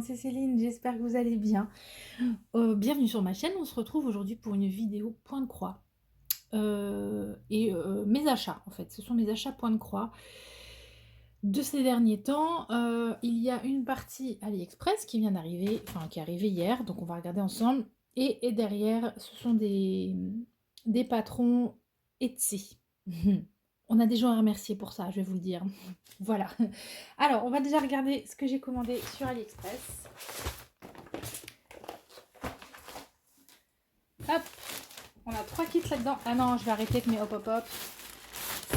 c'est Céline, j'espère que vous allez bien. Bienvenue sur ma chaîne, on se retrouve aujourd'hui pour une vidéo point de croix. Mes achats, en fait, ce sont mes achats point de croix de ces derniers temps. Il y a une partie AliExpress qui vient d'arriver, enfin qui est arrivée hier, donc on va regarder ensemble. Et derrière, ce sont des patrons Etsy. On a des gens à remercier pour ça, je vais vous le dire. Voilà. Alors, on va déjà regarder ce que j'ai commandé sur AliExpress. Hop, on a 3 kits là-dedans. Ah non, je vais arrêter avec mes hop hop hop.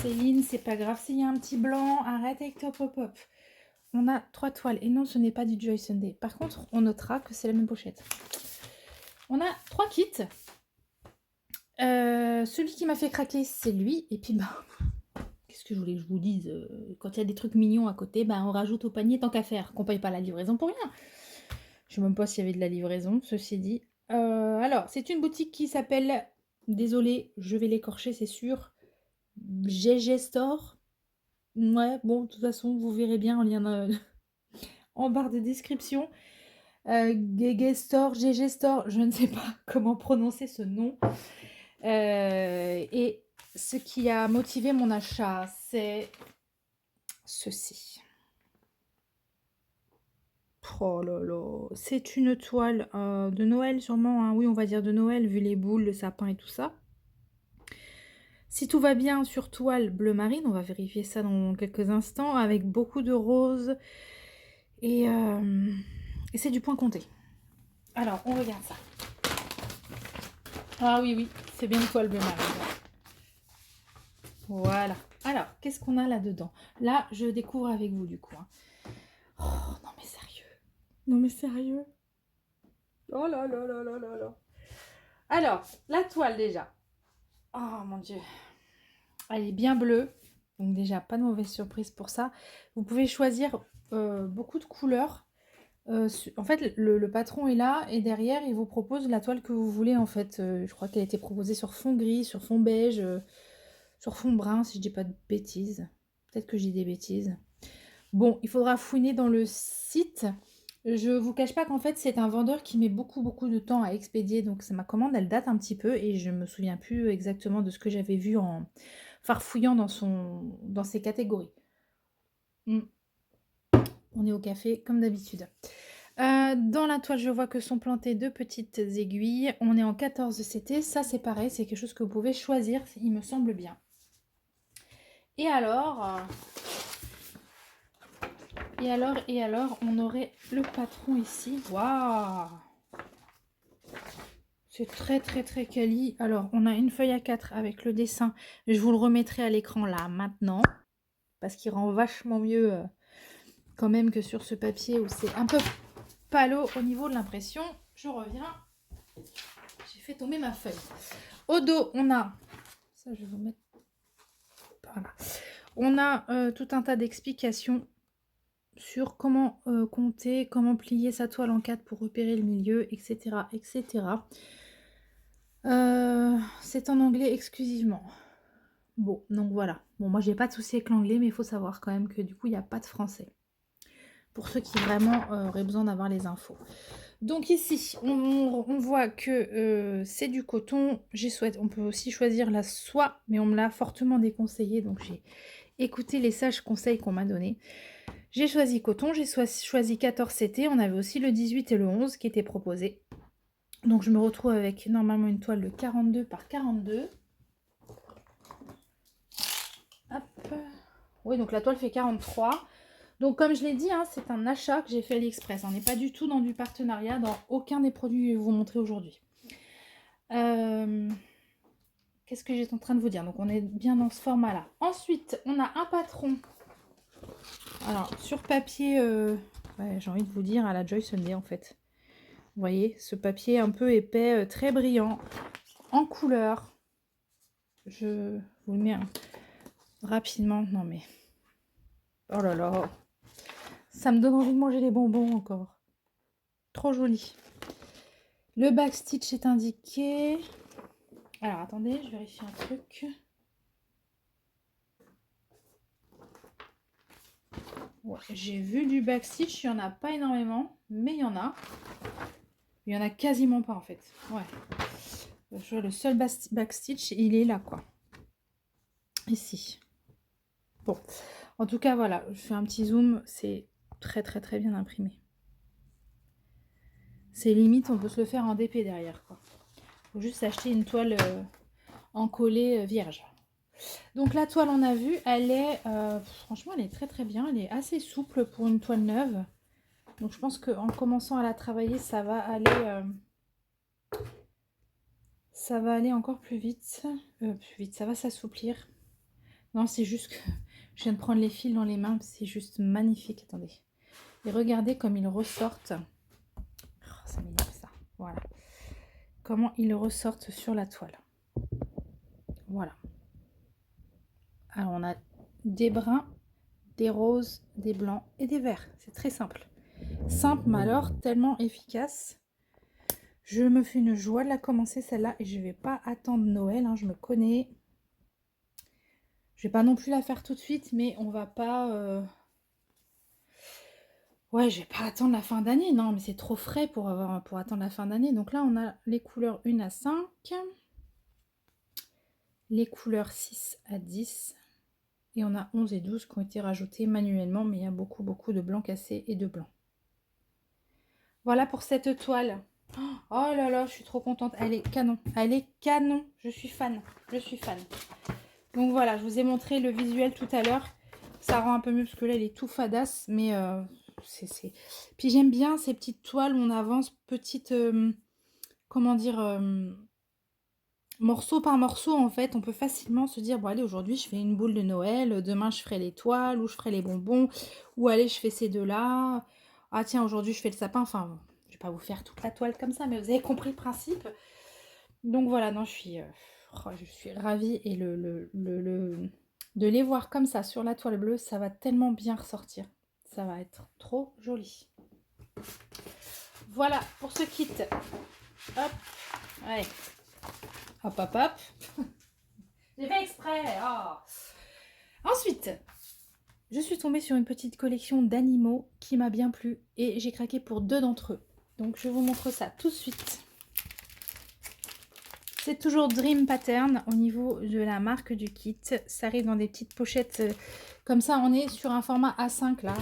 Céline, c'est pas grave s'il y a un petit blanc, arrête avec tes hop hop hop. On a 3 toiles et non, ce n'est pas du Joy Sunday. Par contre, on notera que c'est la même pochette. On a 3 kits. Celui qui m'a fait craquer, c'est lui. Et puis, bah, qu'est-ce que je voulais que je vous dise, quand il y a des trucs mignons à côté, bah, on rajoute au panier tant qu'à faire. Qu'on paye pas la livraison pour rien. Je ne sais même pas s'il y avait de la livraison, ceci dit. Alors, c'est une boutique qui s'appelle, désolée, je vais l'écorcher, c'est sûr, GG Store. Ouais, bon, de toute façon, vous verrez bien en lien en barre de description. GG Store, GG Store, je ne sais pas comment prononcer ce nom. Et ce qui a motivé mon achat, c'est ceci. Oh là là, c'est une toile de Noël sûrement, hein. Oui, on va dire de Noël, vu les boules, le sapin et tout ça. Si tout va bien, sur toile bleu marine, on va vérifier ça dans quelques instants, avec beaucoup de roses. Et c'est du point compté. Alors, on regarde ça. Ah oui, oui, c'est bien une toile bleu marine. Voilà. Alors, qu'est-ce qu'on a là-dedans? Là, je découvre avec vous, du coup. Hein. Oh, non mais sérieux. Non mais sérieux. Oh là là là là là là. Alors, la toile déjà. Oh mon Dieu. Elle est bien bleue. Donc déjà, pas de mauvaise surprise pour ça. Vous pouvez choisir beaucoup de couleurs. En fait, le patron est là et derrière, il vous propose la toile que vous voulez. En fait, je crois qu'elle a été proposée sur fond gris, sur fond beige, sur fond brun, si je dis pas de bêtises. Peut-être que je dis des bêtises. Bon, il faudra fouiner dans le site. Je vous cache pas qu'en fait, c'est un vendeur qui met beaucoup de temps à expédier. Donc, ma commande, elle date un petit peu et je me souviens plus exactement de ce que j'avais vu en farfouillant dans ses catégories. On est au café comme d'habitude. Dans la toile, je vois que sont plantées 2 petites aiguilles. On est en 14 CT. Ça, c'est pareil. C'est quelque chose que vous pouvez choisir, il me semble bien. Et alors, on aurait le patron ici. Waouh! C'est très quali. Alors, on a une feuille A4 avec le dessin. Je vous le remettrai à l'écran là, maintenant. Parce qu'il rend vachement mieux quand même que sur ce papier où c'est un peu palo au niveau de l'impression. Je reviens. J'ai fait tomber ma feuille. Au dos, on a... Ça, je vais vous mettre... Voilà. On a tout un tas d'explications sur comment compter, comment plier sa toile en 4 pour repérer le milieu, etc. etc. C'est en anglais exclusivement. Bon, donc voilà. Bon, moi, j'ai pas de souci avec l'anglais, mais il faut savoir quand même que du coup, il n'y a pas de français. Pour ceux qui vraiment auraient besoin d'avoir les infos. Donc ici, on voit que c'est du coton. On peut aussi choisir la soie, mais on me l'a fortement déconseillé. Donc j'ai écouté les sages conseils qu'on m'a donnés. J'ai choisi coton, j'ai choisi 14 CT. On avait aussi le 18 et le 11 qui étaient proposés. Donc je me retrouve avec normalement une toile de 42 par 42. Hop. Oui, donc la toile fait 43. Donc comme je l'ai dit, hein, c'est un achat que j'ai fait à AliExpress. On n'est pas du tout dans du partenariat dans aucun des produits que je vais vous montrer aujourd'hui. Qu'est-ce que j'étais en train de vous dire? Donc on est bien dans ce format-là. Ensuite, on a un patron. Alors, sur papier, ouais, j'ai envie de vous dire à la Joy Sunday en fait. Vous voyez, ce papier un peu épais, très brillant, en couleur. Je vous le mets rapidement. Non mais... Oh là là. Ça me donne envie de manger les bonbons encore. Trop joli. Le backstitch est indiqué. Alors, attendez, je vérifie un truc. Ouais, j'ai vu du backstitch, il n'y en a pas énormément, mais il y en a. Il n'y en a quasiment pas en fait. Ouais. Je vois le seul backstitch, il est là quoi. Ici. Bon. En tout cas, voilà. Je fais un petit zoom. C'est très très très bien imprimé. C'est limite, on peut se le faire en DP derrière quoi. Faut juste acheter une toile encollée vierge. Donc la toile, on a vu, elle est, franchement, elle est très très bien. Elle est assez souple pour une toile neuve. Donc je pense qu'en commençant à la travailler, ça va aller encore plus vite. Plus vite, ça va s'assouplir. Non, c'est juste que je viens de prendre les fils dans les mains. C'est juste magnifique. Attendez. Et regardez comme ils ressortent. Oh, ça m'énerve ça. Voilà. Comment ils ressortent sur la toile. Voilà. Alors on a des bruns, des roses, des blancs et des verts. C'est très simple. Simple, mais alors tellement efficace. Je me fais une joie de la commencer celle-là et je vais pas attendre Noël, hein, je me connais. Je vais pas non plus la faire tout de suite, mais on va pas... Ouais, je vais pas attendre la fin d'année, non, mais c'est trop frais pour attendre la fin d'année. Donc là, on a les couleurs 1 à 5, les couleurs 6 à 10, et on a 11 et 12 qui ont été rajoutés manuellement, mais il y a beaucoup, beaucoup de blanc cassé et de blanc. Voilà pour cette toile. Oh là là, je suis trop contente. Elle est canon. Elle est canon. Je suis fan. Je suis fan. Donc voilà, je vous ai montré le visuel tout à l'heure. Ça rend un peu mieux parce que là, elle est tout fadasse. Mais c'est... Puis j'aime bien ces petites toiles où on avance petite... comment dire... morceau par morceau, en fait. On peut facilement se dire, bon allez, aujourd'hui, je fais une boule de Noël. Demain, je ferai les toiles ou je ferai les bonbons. Ou allez, je fais ces deux-là. Ah tiens, aujourd'hui, je fais le sapin. Enfin, je vais pas vous faire toute la toile comme ça, mais vous avez compris le principe. Donc voilà, non, je suis ravie. Et de les voir comme ça sur la toile bleue, ça va tellement bien ressortir. Ça va être trop joli. Voilà pour ce kit. Hop, allez. Hop, hop, hop. J'ai fait exprès. Oh. Ensuite, je suis tombée sur une petite collection d'animaux qui m'a bien plu. Et j'ai craqué pour 2 d'entre eux. Donc je vous montre ça tout de suite. C'est toujours Dream Pattern au niveau de la marque du kit. Ça arrive dans des petites pochettes. Comme ça, on est sur un format A5 là,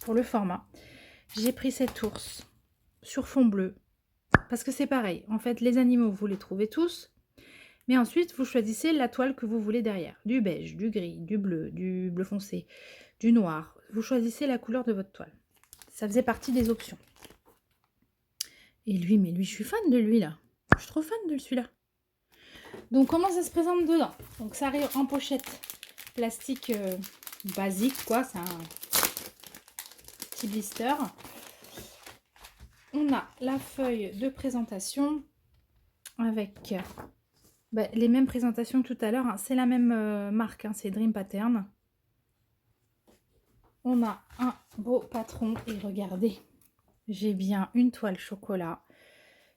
pour le format. J'ai pris cet ours sur fond bleu. Parce que c'est pareil. En fait, les animaux, vous les trouvez tous. Mais ensuite, vous choisissez la toile que vous voulez derrière. Du beige, du gris, du bleu foncé, du noir. Vous choisissez la couleur de votre toile. Ça faisait partie des options. Et lui, mais lui, je suis fan de lui là. Je suis trop fan de celui-là. Donc, comment ça se présente dedans? Donc, ça arrive en pochette plastique basique, quoi. C'est un petit blister. On a la feuille de présentation avec les mêmes présentations que tout à l'heure. Hein. C'est la même marque, hein, c'est Dream Pattern. On a un beau patron et regardez, j'ai bien une toile chocolat.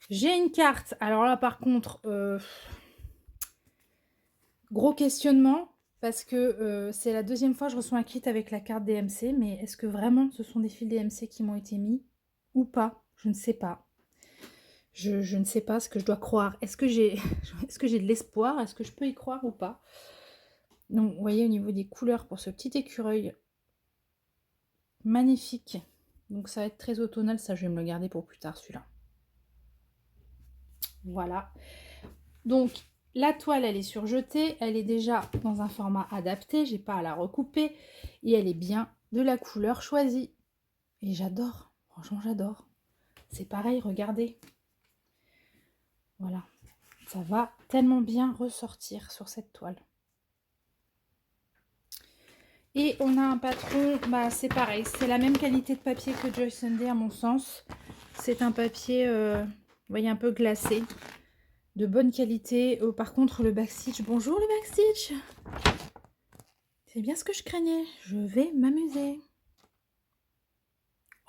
J'ai une carte. Alors là, par contre, gros questionnement. Parce que c'est la deuxième fois que je reçois un kit avec la carte DMC. Mais est-ce que vraiment ce sont des fils DMC qui m'ont été mis ou pas? Je ne sais pas. Je ne sais pas ce que je dois croire. Est-ce que j'ai de l'espoir? Est-ce que je peux y croire ou pas? Donc, vous voyez, au niveau des couleurs pour ce petit écureuil, magnifique. Donc, ça va être très automnal. Ça, je vais me le garder pour plus tard, celui-là. Voilà. Donc, la toile, elle est surjetée. Elle est déjà dans un format adapté. J'ai pas à la recouper. Et elle est bien de la couleur choisie. Et j'adore. Franchement, j'adore. C'est pareil, regardez. Voilà. Ça va tellement bien ressortir sur cette toile. Et on a un patron, c'est pareil. C'est la même qualité de papier que Joy Sunday à mon sens. C'est un papier, vous voyez, un peu glacé. De bonne qualité. Par contre, le backstitch, bonjour le backstitch. C'est bien ce que je craignais. Je vais m'amuser.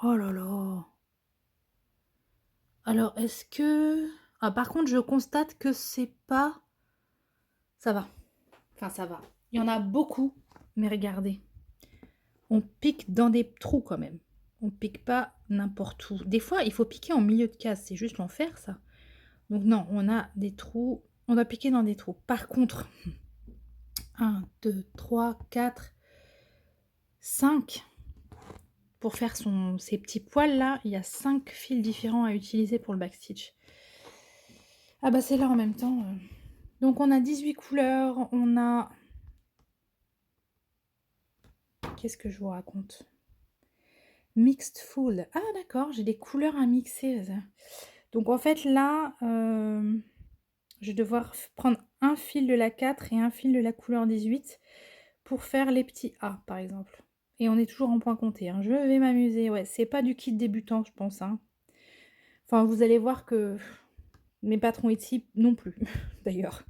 Oh là là. Alors, est-ce que... Ah, par contre, je constate que c'est pas... Ça va. Enfin, ça va. Il y en a beaucoup. Mais regardez. on pique dans des trous quand même. On pique pas n'importe où. Des fois, il faut piquer en milieu de case. C'est juste l'enfer, ça. Donc non, on a des trous. On doit piquer dans des trous. Par contre, 1, 2, 3, 4, 5. Pour faire ces petits poils là, il y a 5 fils différents à utiliser pour le backstitch. Ah bah c'est là en même temps. Donc on a 18 couleurs, on a... Qu'est-ce que je vous raconte? Mixed full. Ah d'accord, j'ai des couleurs à mixer. Donc en fait là, je vais devoir prendre un fil de la 4 et un fil de la couleur 18 pour faire les petits A par exemple. Et on est toujours en point compté. Hein. Je vais m'amuser. Ouais, c'est pas du kit débutant, je pense. Hein. Enfin, vous allez voir que mes patrons ici non plus, d'ailleurs.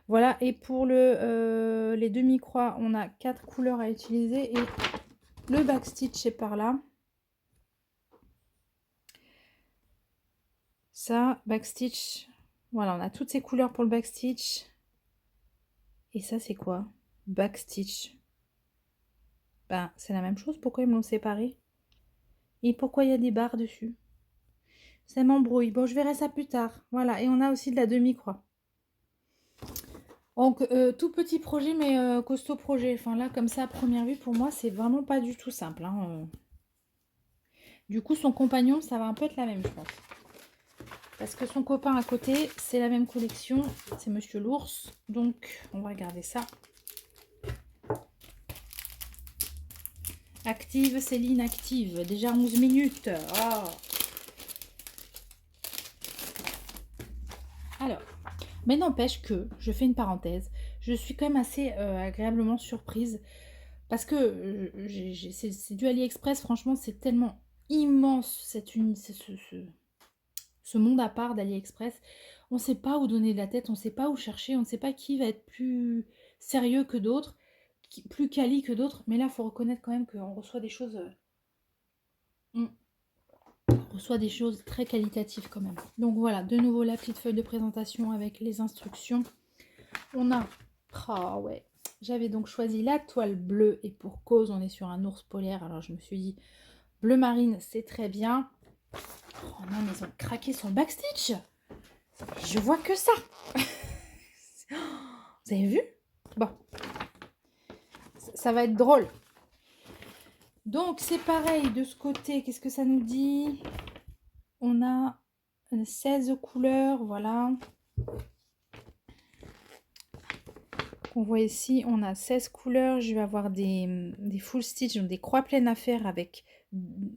Voilà, et pour les demi-croix, on a 4 couleurs à utiliser. Et le backstitch est par là. Ça, backstitch. Voilà, on a toutes ces couleurs pour le backstitch. Et ça, c'est quoi? Backstitch. Ben, c'est la même chose. Pourquoi ils me l'ont séparé? Et pourquoi il y a des barres dessus? Ça m'embrouille. Bon, je verrai ça plus tard. Voilà, et on a aussi de la demi-croix. Donc, tout petit projet, mais costaud projet. Enfin, là, comme ça, à première vue, pour moi, c'est vraiment pas du tout simple. Hein. Du coup, son compagnon, ça va un peu être la même, je pense. Parce que son copain à côté, c'est la même collection. C'est Monsieur l'Ours. Donc, on va regarder ça. Active, Céline, active. Déjà 11 minutes. Oh. Alors, mais n'empêche que, je fais une parenthèse, je suis quand même assez agréablement surprise. Parce que c'est du AliExpress, franchement, c'est tellement immense ce monde à part d'AliExpress. On ne sait pas où donner de la tête, on ne sait pas où chercher, on ne sait pas qui va être plus sérieux que d'autres, plus quali que d'autres. Mais là, il faut reconnaître quand même qu'on reçoit des choses... on reçoit des choses très qualitatives quand même. Donc voilà, de nouveau la petite feuille de présentation avec les instructions. On a... Ah ouais, j'avais donc choisi la toile bleue et pour cause, on est sur un ours polaire. Alors je me suis dit, bleu marine, c'est très bien. Oh non, mais ils ont craqué sur le backstitch. Je vois que ça. Vous avez vu? Bon, ça va être drôle. Donc c'est pareil de ce côté. Qu'est-ce que ça nous dit? On a 16 couleurs, voilà. On voit ici, on a 16 couleurs. Je vais avoir des full stitch, donc des croix pleines à faire avec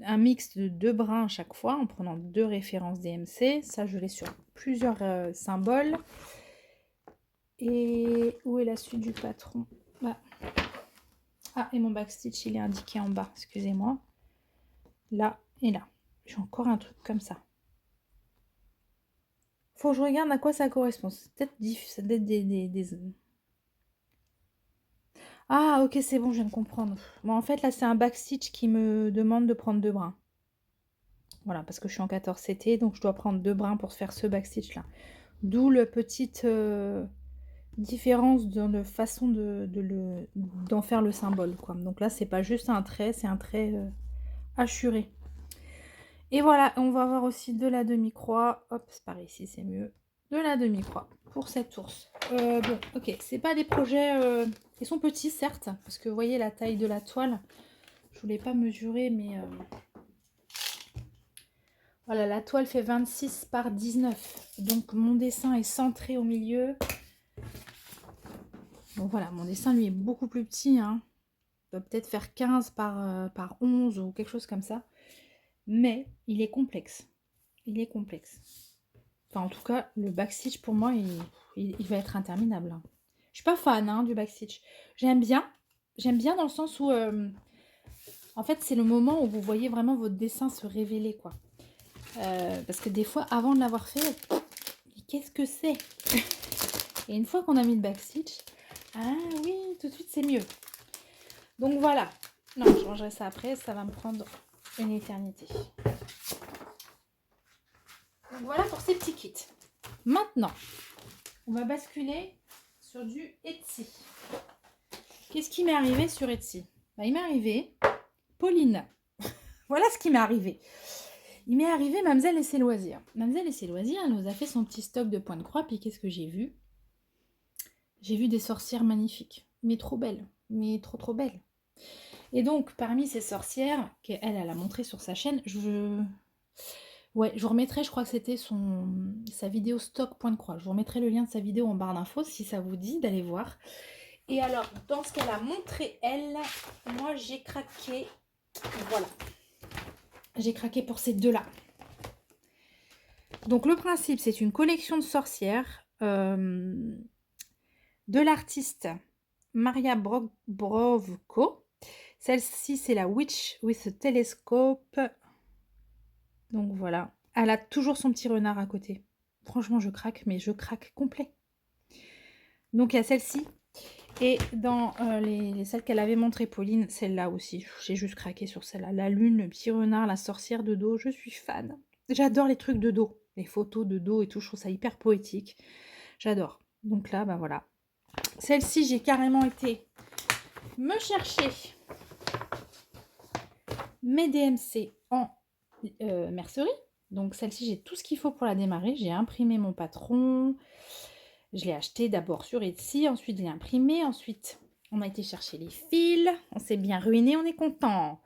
un mix de 2 brins à chaque fois, en prenant 2 références DMC. Ça, je l'ai sur plusieurs symboles. Et où est la suite du patron? Là. Ah, et mon backstitch, il est indiqué en bas, excusez-moi. Là et là. J'ai encore un truc comme ça. Faut que je regarde à quoi ça correspond. C'est peut-être des... Ah, ok, c'est bon, je viens de comprendre. Bon, en fait, là, c'est un backstitch qui me demande de prendre 2 brins. Voilà, parce que je suis en 14 CT, donc je dois prendre 2 brins pour faire ce backstitch-là. D'où la petite différence dans la façon d'en faire le symbole, quoi. Donc là, c'est pas juste un trait, c'est un trait hachuré. Et voilà, on va avoir aussi de la demi-croix. Hop, c'est par ici, c'est mieux. De la demi-croix pour cet ours. Bon, ok, c'est pas des projets... Ils sont petits, certes, parce que vous voyez la taille de la toile. Je voulais pas mesurer, mais... Voilà, la toile fait 26 par 19. Donc, mon dessin est centré au milieu. Donc, voilà, mon dessin, lui, est beaucoup plus petit. Hein. Il peut peut-être faire 15 par 11 ou quelque chose comme ça. Mais il est complexe. Il est complexe. Enfin, en tout cas, le backstitch, pour moi, il va être interminable. Hein. Je suis pas fan hein, du backstitch. J'aime bien. J'aime bien dans le sens où... en fait, c'est le moment où vous voyez vraiment votre dessin se révéler, quoi. Parce que des fois, avant de l'avoir fait, qu'est-ce que c'est? Et une fois qu'on a mis le backstitch, ah oui, tout de suite, c'est mieux. Donc voilà. Non, je rangerai ça après, ça va me prendre une éternité. Donc voilà pour ces petits kits. Maintenant, on va basculer sur du Etsy. Qu'est-ce qui m'est arrivé sur Etsy? Bah, il m'est arrivé, Pauline, voilà ce qui m'est arrivé. Il m'est arrivé Mademoiselle et ses loisirs. Mademoiselle et ses loisirs, elle nous a fait son petit stock de points de croix, puis qu'est-ce que j'ai vu? J'ai vu des sorcières magnifiques, mais trop belles, mais trop belles. Et donc, parmi ces sorcières, qu'elle, elle a montré sur sa chaîne, ouais, je vous remettrai, je crois que c'était sa vidéo stock point de croix. Je vous remettrai le lien de sa vidéo en barre d'infos si ça vous dit d'aller voir. Et alors, dans ce qu'elle a montré, elle, moi j'ai craqué. Voilà. J'ai craqué pour ces deux-là. Donc le principe, c'est une collection de sorcières de l'artiste Maria Brovko. Celle-ci, c'est la Witch with a Telescope. Donc voilà. Elle a toujours son petit renard à côté. Franchement, je craque, mais je craque complet. Donc il y a celle-ci. Et dans celles qu'elle avait montré Pauline, celle-là aussi. J'ai juste craqué sur celle-là. La lune, le petit renard, la sorcière de dos. Je suis fan. J'adore les trucs de dos. Les photos de dos et tout. Je trouve ça hyper poétique. J'adore. Donc là, bah voilà. Celle-ci, j'ai carrément été me chercher mes DMC en mercerie. Donc celle-ci, j'ai tout ce qu'il faut pour la démarrer. J'ai imprimé mon patron. Je l'ai acheté d'abord sur Etsy. Ensuite, je l'ai imprimé. Ensuite, on a été chercher les fils. On s'est bien ruiné. On est content.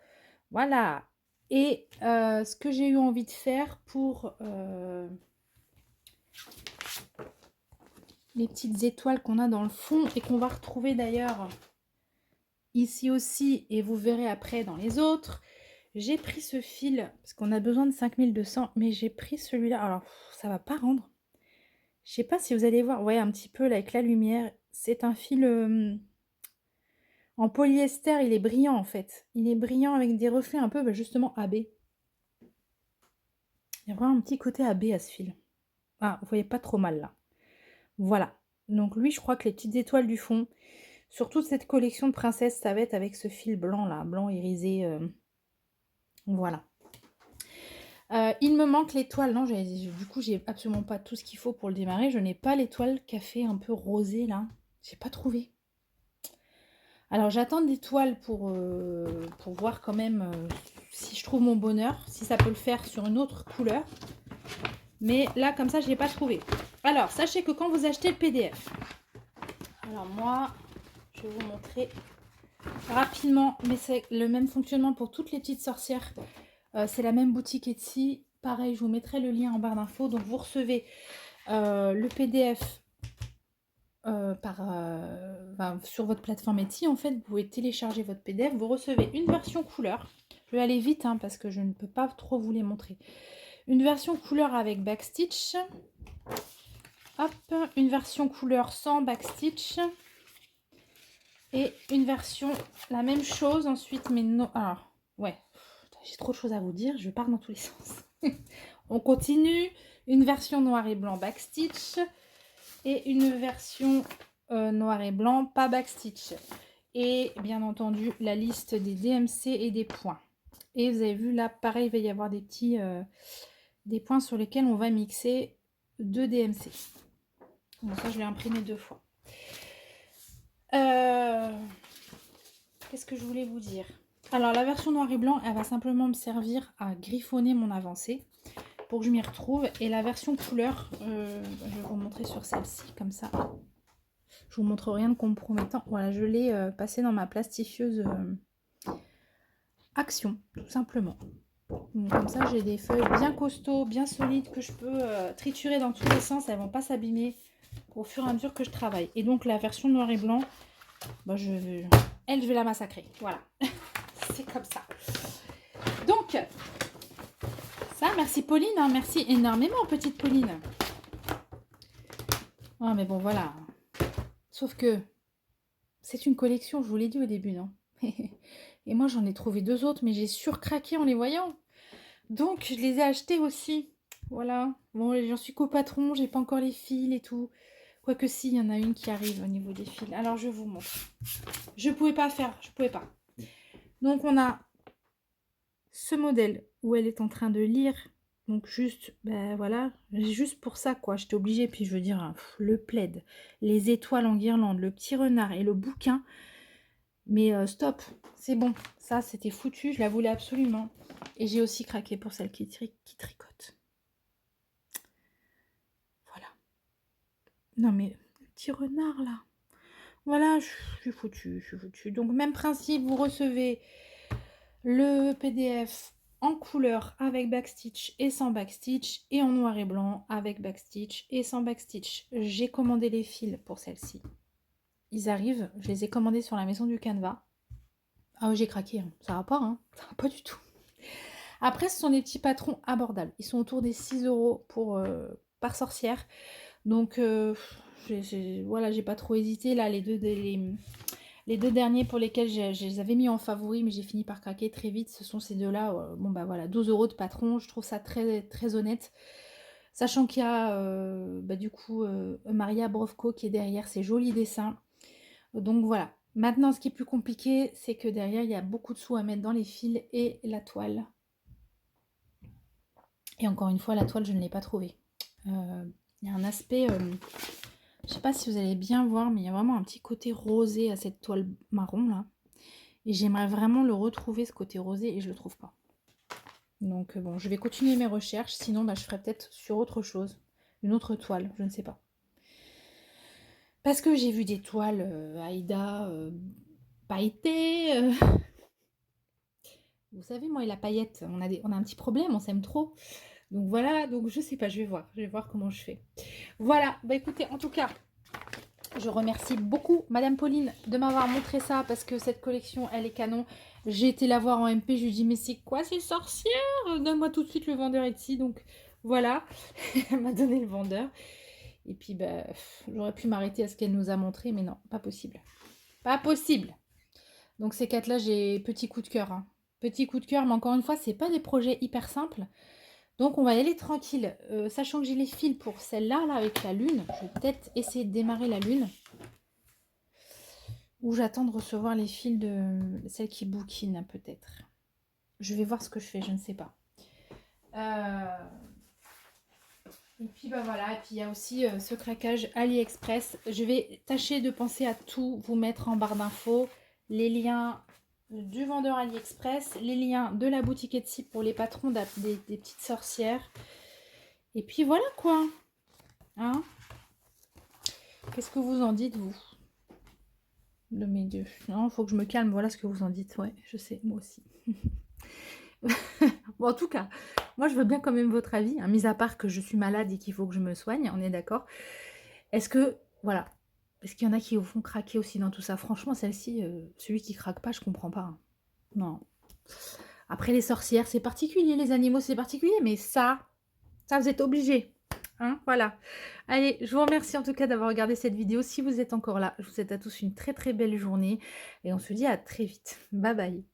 Voilà. Et ce que j'ai eu envie de faire pour les petites étoiles qu'on a dans le fond et qu'on va retrouver d'ailleurs ici aussi, et vous verrez après dans les autres. J'ai pris ce fil, parce qu'on a besoin de 5200, mais j'ai pris celui-là. Alors, ça va pas rendre. Je sais pas si vous allez voir, ouais, un petit peu là, avec la lumière. C'est un fil en polyester, il est brillant en fait. Il est brillant avec des reflets un peu, bah, justement, AB. Il y a vraiment un petit côté AB à ce fil. Ah, vous voyez pas trop mal là. Voilà. Donc lui, je crois que les petites étoiles du fond, sur toute cette collection de princesses, ça va être avec ce fil blanc là, blanc irisé. Voilà. Il me manque l'étoile. Non, du coup, j'ai absolument pas tout ce qu'il faut pour le démarrer. Je n'ai pas l'étoile café un peu rosée là. J'ai pas trouvé. Alors j'attends l'étoile pour voir quand même si je trouve mon bonheur, si ça peut le faire sur une autre couleur. Mais là, comme ça, je l'ai pas trouvé. Alors, sachez que quand vous achetez le PDF, alors moi, je vais vous montrer rapidement, mais c'est le même fonctionnement pour toutes les petites sorcières. C'est la même boutique Etsy. Pareil, je vous mettrai le lien en barre d'infos. Donc, vous recevez le PDF sur votre plateforme Etsy. En fait, vous pouvez télécharger votre PDF. Vous recevez une version couleur. Je vais aller vite hein, parce que je ne peux pas trop vous les montrer. Une version couleur avec backstitch. Hop, une version couleur sans backstitch. Et une version, la même chose ensuite, mais non. Alors, ouais, j'ai trop de choses à vous dire, je pars dans tous les sens. On continue. Une version noir et blanc backstitch. Et une version noir et blanc, pas backstitch. Et bien entendu, la liste des DMC et des points. Et vous avez vu là, pareil, il va y avoir des petits des points sur lesquels on va mixer 2 DMC. Bon, ça, je l'ai imprimé 2 fois. Qu'est-ce que je voulais vous dire? Alors, la version noir et blanc, elle va simplement me servir à griffonner mon avancée pour que je m'y retrouve. Et la version couleur, je vais vous montrer sur celle-ci, comme ça. Je vous montre rien de compromettant. Voilà, je l'ai passé dans ma plastifieuse Action, tout simplement. Donc, comme ça, j'ai des feuilles bien costauds, bien solides que je peux triturer dans tous les sens. Elles ne vont pas s'abîmer au fur et à mesure que je travaille. Et donc, la version noir et blanc, bah, je vais la massacrer. Voilà, c'est comme ça. Donc, ça, merci Pauline. Hein, merci énormément, petite Pauline. Oh, mais bon, voilà. Sauf que c'est une collection, je vous l'ai dit au début, non? Et moi, j'en ai trouvé 2 autres, mais j'ai surcraqué en les voyant. Donc, je les ai achetés aussi. Voilà. Bon, j'en suis qu'au patron, j'ai pas encore les fils et tout. Quoique si, il y en a une qui arrive au niveau des fils. Alors, je vous montre. Je pouvais pas faire, je pouvais pas. Donc, on a ce modèle où elle est en train de lire. Donc, juste, ben voilà, juste pour ça, quoi. J'étais obligée. Puis, je veux dire, le plaid, les étoiles en guirlande, le petit renard et le bouquin. Mais stop, c'est bon. Ça, c'était foutu, je la voulais absolument. Et j'ai aussi craqué pour celle qui tricote. Voilà. Non mais, le petit renard là. Voilà, je suis foutue, je suis foutue. Donc même principe, vous recevez le PDF en couleur avec backstitch et sans backstitch, et en noir et blanc avec backstitch et sans backstitch. J'ai commandé les fils pour celle-ci. Ils arrivent, je les ai commandés sur la maison du Canva. Ah oui, j'ai craqué, hein. Ça va pas, hein. Ça va pas du tout. Après, ce sont des petits patrons abordables. Ils sont autour des 6 € par sorcière. Donc, voilà, j'ai pas trop hésité. Là, les deux derniers pour lesquels je les avais mis en favori, mais j'ai fini par craquer très vite, ce sont ces deux-là. Bon, bah voilà, 12 € de patron. Je trouve ça très, très honnête. Sachant qu'il y a, du coup, Maria Brovko qui est derrière ces jolis dessins. Donc voilà. Maintenant, ce qui est plus compliqué, c'est que derrière, il y a beaucoup de sous à mettre dans les fils et la toile. Et encore une fois, la toile, je ne l'ai pas trouvée. Il y a un aspect, je ne sais pas si vous allez bien voir, mais il y a vraiment un petit côté rosé à cette toile marron là. Et j'aimerais vraiment le retrouver, ce côté rosé, et je ne le trouve pas. Donc bon, je vais continuer mes recherches, sinon je ferai peut-être sur autre chose. Une autre toile, je ne sais pas. Parce que j'ai vu des toiles Aïda pailletées. Vous savez, moi et la paillette, on a un petit problème, on s'aime trop. Donc voilà, donc je sais pas, je vais voir comment je fais. Voilà, bah écoutez, en tout cas, je remercie beaucoup Madame Pauline de m'avoir montré ça parce que cette collection, elle est canon. J'ai été la voir en MP, je lui ai dit mais c'est quoi ces sorcières? Donne-moi tout de suite le vendeur ici. Donc voilà, elle m'a donné le vendeur. Et puis bah, j'aurais pu m'arrêter à ce qu'elle nous a montré, mais non, pas possible. Pas possible. Donc ces quatre-là, j'ai petit coup de cœur. Hein. Petit coup de cœur, mais encore une fois, c'est pas des projets hyper simples. Donc on va y aller tranquille. Sachant que j'ai les fils pour celle-là, là, avec la lune. Je vais peut-être essayer de démarrer la lune. Ou j'attends de recevoir les fils de celle qui bouquine, peut-être. Je vais voir ce que je fais, je ne sais pas. Et puis bah voilà, et puis il y a aussi ce craquage AliExpress. Je vais tâcher de penser à tout vous mettre en barre d'infos. Les liens du vendeur AliExpress, les liens de la boutique Etsy pour les patrons des petites sorcières. Et puis voilà quoi. Hein? Qu'est-ce que vous en dites, vous? De mes dieux. Non, faut que je me calme, voilà ce que vous en dites. Ouais, je sais, moi aussi. Bon, en tout cas, moi je veux bien quand même votre avis, hein, mis à part que je suis malade et qu'il faut que je me soigne, on est d'accord. Est-ce que, voilà, est-ce qu'il y en a qui vous font craquer aussi dans tout ça? Franchement, celle-ci, celui qui craque pas, je comprends pas. Hein. Non. Après, les sorcières, c'est particulier, les animaux, c'est particulier, mais ça, vous êtes obligés. Hein, voilà. Allez, je vous remercie en tout cas d'avoir regardé cette vidéo. Si vous êtes encore là, je vous souhaite à tous une très très belle journée et on se dit à très vite. Bye bye.